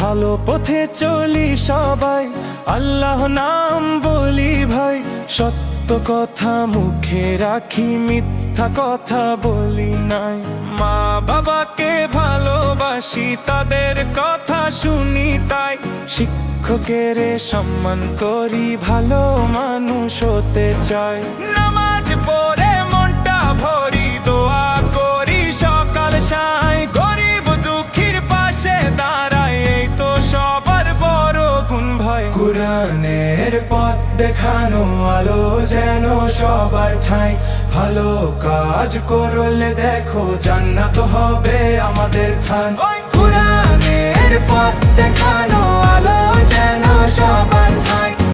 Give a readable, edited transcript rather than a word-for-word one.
ভালো পথে চলি সবাই, আল্লাহ নাম বলি ভাই। সত্য কথা মুখে রাখি, মিথ্যা কথা বলি নাই। মা বাবাকে ভালোবাসি, তাদের কথা শুনি তাই। শিক্ষকের সম্মান করি, ভালো মানুষ হতে চাই। নামাজ পড়ে মনটা ভরি, দোয়া করি সকাল সাই। গরিব দুঃখীর পাশে দাঁড়াই, এই তো সবার বড় গুণ ভাই। কুরআনের পথ দেখানো আলো যেন সবার ঠাঁই। ভালো কাজ করলে দেখো জান্নাত হবে আমাদের ঠান। কুরআনের পথ দেখানো আলো যেন সবার